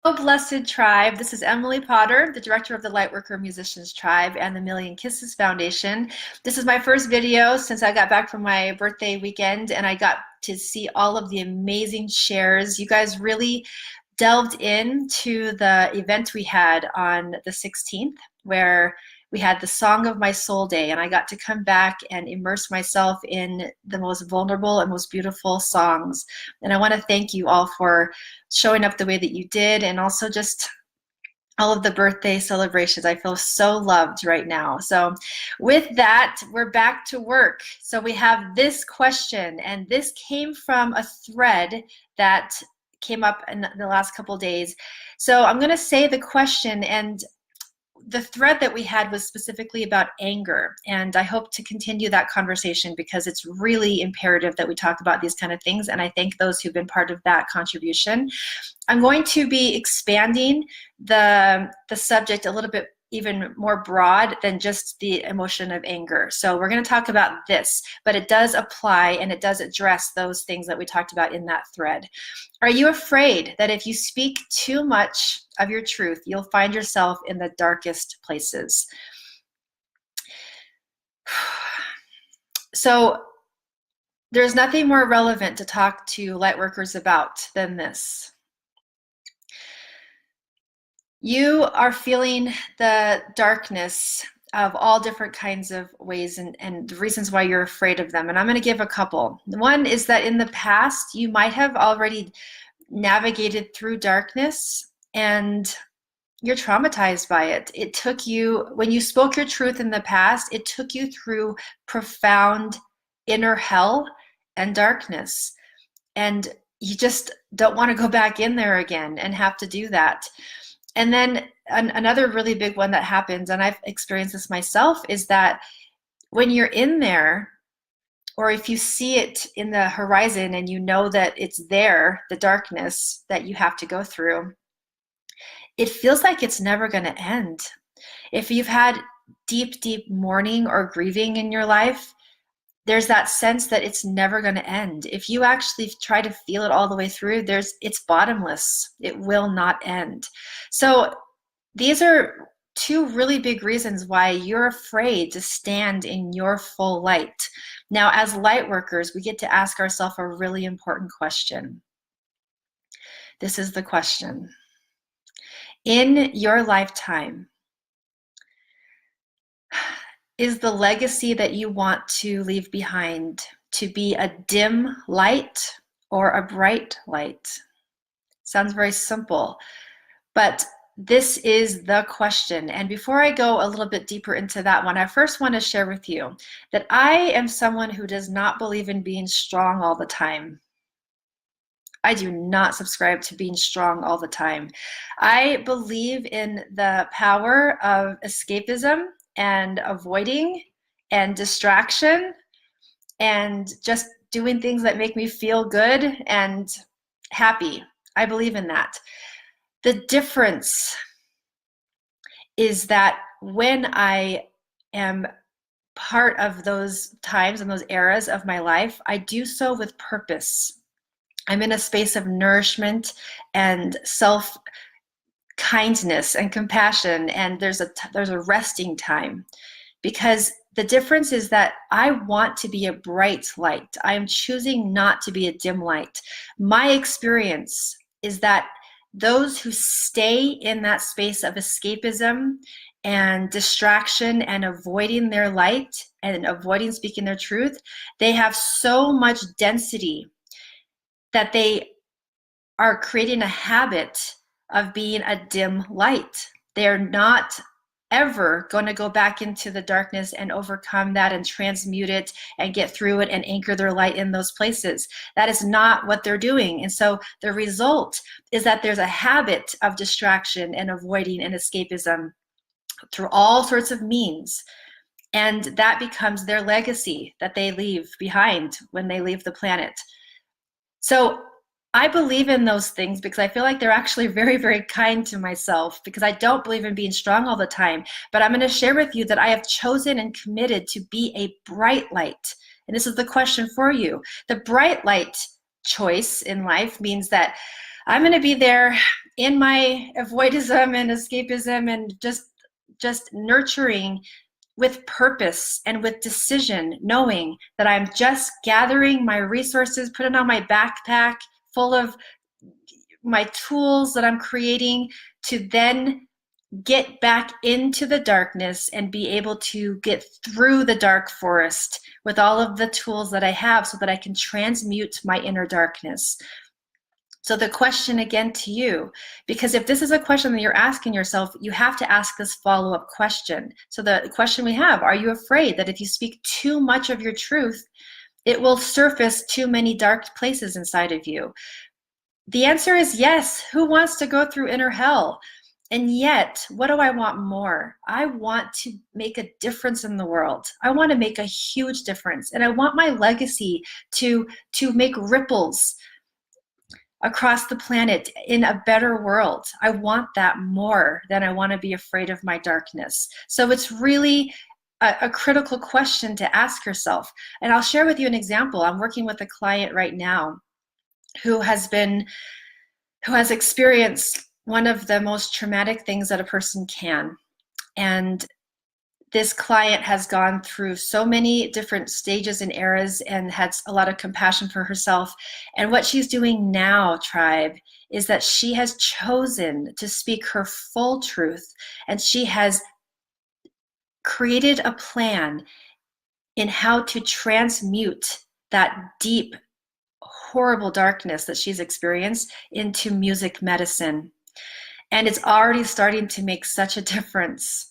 Oh, blessed tribe. This is Emily Potter, the director of the Lightworker Musicians Tribe and the Million Kisses Foundation. This is my first video since I got back from my birthday weekend and I got to see all of the amazing shares. You guys really delved into the event we had on the 16th, where we had the Song of My Soul Day, and I got to come back and immerse myself in the most vulnerable and most beautiful songs. And I want to thank you all for showing up the way that you did, and also just all of the birthday celebrations. I feel so loved right now. So with that, we're back to work. So we have this question, and this came from a thread that came up in the last couple of days. So I'm going to say the question, and the thread that we had was specifically about anger, and I hope to continue that conversation because it's really imperative that we talk about these kind of things, and I thank those who've been part of that contribution. I'm going to be expanding the subject a little bit even more broad than just the emotion of anger. So we're going to talk about this, but it does apply and it does address those things that we talked about in that thread. Are you afraid that if you speak too much of your truth, you'll find yourself in the darkest places? So there's nothing more relevant to talk to lightworkers about than this. You are feeling the darkness of all different kinds of ways and the reasons why you're afraid of them. And I'm going to give a couple. One is that in the past, you might have already navigated through darkness and you're traumatized by it. It took you, when you spoke your truth in the past, it took you through profound inner hell and darkness. And you just don't want to go back in there again and have to do that. And then another really big one that happens, and I've experienced this myself, is that when you're in there, or if you see it in the horizon and you know that it's there, the darkness that you have to go through, it feels like it's never going to end. If you've had deep, deep mourning or grieving in your life, there's that sense that it's never going to end. If you actually try to feel it all the way through, it's bottomless. It will not end. So these are two really big reasons why you're afraid to stand in your full light. Now, as light workers, we get to ask ourselves a really important question. This is the question. In your lifetime, is the legacy that you want to leave behind to be a dim light or a bright light? Sounds very simple, but this is the question. And before I go a little bit deeper into that one, I first want to share with you that I am someone who does not believe in being strong all the time. I do not subscribe to being strong all the time. I believe in the power of escapism and avoiding and distraction and just doing things that make me feel good and happy. I believe in that. The difference is that when I am part of those times and those eras of my life, I do so with purpose. I'm in a space of nourishment and self-kindness and compassion, and there's a resting time, because the difference is that I want to be a bright light. I am choosing not to be a dim light. My experience is that those who stay in that space of escapism and distraction and avoiding their light and avoiding speaking their truth, they have so much density that they are creating a habit of being a dim light. They're not ever going to go back into the darkness and overcome that and transmute it and get through it and anchor their light in those places. That is not what they're doing. And so the result is that there's a habit of distraction and avoiding and escapism through all sorts of means. And that becomes their legacy that they leave behind when they leave the planet. So I believe in those things because I feel like they're actually very, very kind to myself, because I don't believe in being strong all the time. But I'm going to share with you that I have chosen and committed to be a bright light. And this is the question for you. The bright light choice in life means that I'm going to be there in my avoidism and escapism and just nurturing with purpose and with decision, knowing that I'm just gathering my resources, putting on my backpack full of my tools that I'm creating to then get back into the darkness and be able to get through the dark forest with all of the tools that I have so that I can transmute my inner darkness. So the question again to you, because if this is a question that you're asking yourself, you have to ask this follow-up question. So the question we have, are you afraid that if you speak too much of your truth, it will surface too many dark places inside of you? The answer is yes. Who wants to go through inner hell? And yet, what do I want more? I want to make a difference in the world. I want to make a huge difference. And I want my legacy to make ripples across the planet in a better world. I want that more than I want to be afraid of my darkness. So it's really a critical question to ask yourself. And I'll share with you an example. I'm working with a client right now who has experienced one of the most traumatic things that a person can. And this client has gone through so many different stages and eras and had a lot of compassion for herself. And what she's doing now, tribe, is that she has chosen to speak her full truth, and she has created a plan in how to transmute that deep, horrible darkness that she's experienced into music medicine. And it's already starting to make such a difference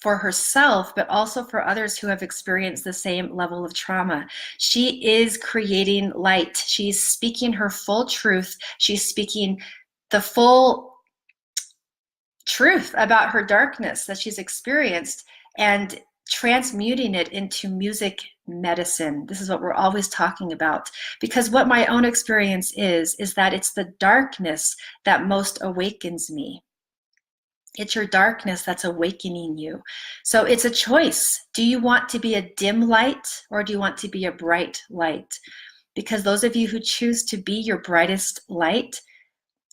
for herself, but also for others who have experienced the same level of trauma. She is creating light. She's speaking her full truth. She's speaking the full truth about her darkness that she's experienced and transmuting it into music medicine. This is what we're always talking about, because what my own experience is that it's the darkness that most awakens me. It's your darkness that's awakening you. So it's a choice. Do you want to be a dim light, or do you want to be a bright light? Because those of you who choose to be your brightest light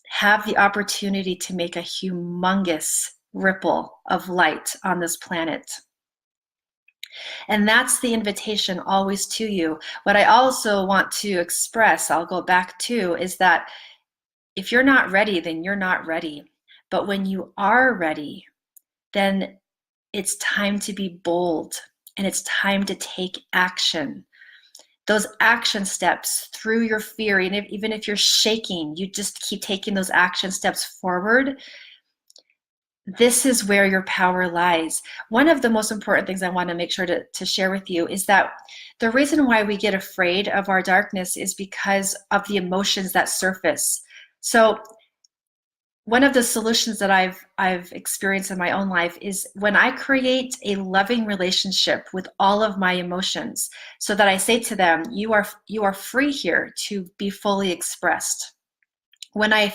have the opportunity to make a humongous ripple of light on this planet. And that's the invitation always to you. What I also want to express, I'll go back to, is that if you're not ready, then you're not ready. But when you are ready, then it's time to be bold, and it's time to take action. Those action steps through your fear, and even if you're shaking, you just keep taking those action steps forward. This is where your power lies. One of the most important things I want to make sure to share with you is that the reason why we get afraid of our darkness is because of the emotions that surface. So one of the solutions that I've experienced in my own life is when I create a loving relationship with all of my emotions, so that I say to them, you are free here to be fully expressed. When I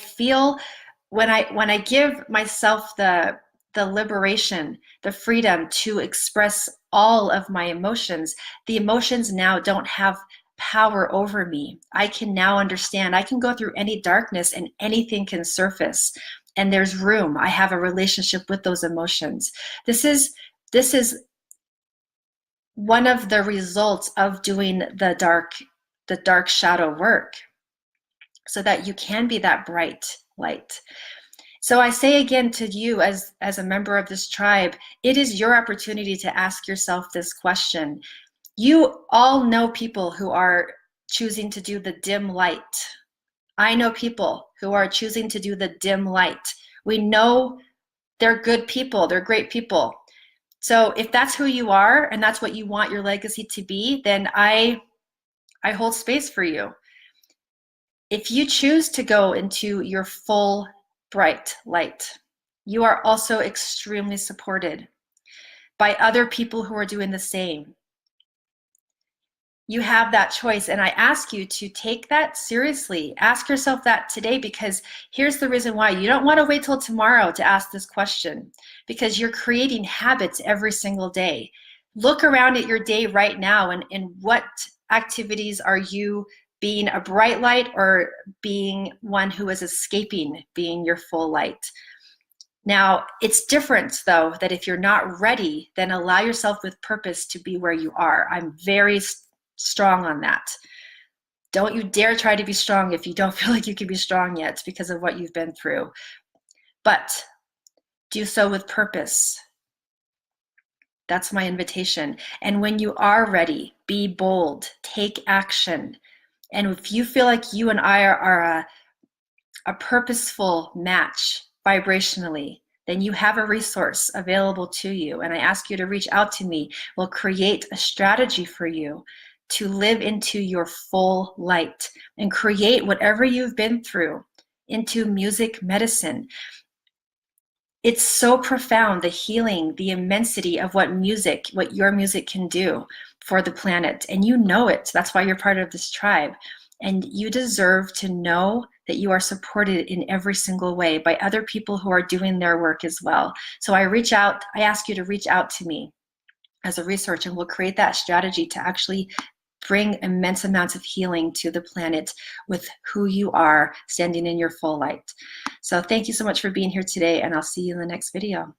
give myself the liberation, the freedom to express all of my emotions, the emotions now don't have power over me. I can now understand. I can go through any darkness and anything can surface, and there's room. I have a relationship with those emotions. This is one of the results of doing the dark shadow work, so that you can be that bright light. So I say again to you, as a member of this tribe, it is your opportunity to ask yourself this question. You all know people who are choosing to do the dim light. I know people who are choosing to do the dim light. We know they're good people, they're great people. So if that's who you are and that's what you want your legacy to be, then I hold space for you. If you choose to go into your full bright light, you are also extremely supported by other people who are doing the same. You have that choice, and I ask you to take that seriously. Ask yourself that today, because here's the reason why. You don't want to wait till tomorrow to ask this question, because you're creating habits every single day. Look around at your day right now, and what activities are you being a bright light or being one who is escaping being your full light. Now, it's different though, that if you're not ready, then allow yourself with purpose to be where you are. I'm very strong on that. Don't you dare try to be strong if you don't feel like you can be strong yet because of what you've been through. But do so with purpose. That's my invitation. And when you are ready, be bold, take action. And if you feel like you and I are a purposeful match vibrationally, then you have a resource available to you. And I ask you to reach out to me. We'll create a strategy for you to live into your full light and create whatever you've been through into music medicine. It's so profound, the healing, the immensity of what your music can do for the planet. And you know it. That's why you're part of this tribe. And you deserve to know that you are supported in every single way by other people who are doing their work as well. So I ask you to reach out to me as a resource, and we'll create that strategy to actually bring immense amounts of healing to the planet with who you are standing in your full light. So thank you so much for being here today, and I'll see you in the next video.